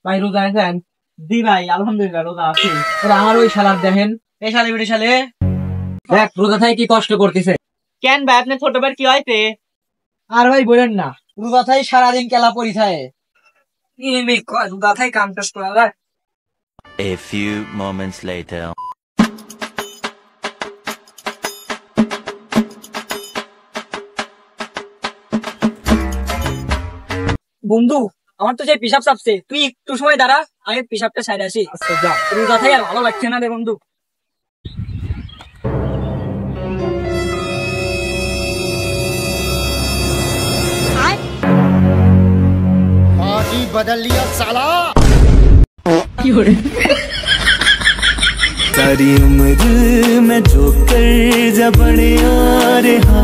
ভাই রোজা আছেন? জি ভাই আলহামদুলিল্লাহ রোজা আছি। আমার ওই শালার দেখেন, এই শালে বেটে শালে দেখ রোজা থাকে কি কষ্ট করতেছে। কেন ভাই আপনার ছোট ভাই কি হয়েছে? আর ভাই বলেন না, রোজা থাকে সারাদিন কেলা পরি থাকে। রোজা থাকে কাম টাস করা যায়। A few moments later. বন্ধু আমার তো সেই পিসাব চাপছে, তুই একটু সময় দাঁড়া, আমি পিসাবটা ছাইড়ে আসি। রোজা থাকে আর ভালো লাগছে না রে বন্ধু। पार्टी बदल लिया साला। सारी उम्र मैं जो कर जा बड़े आ रहा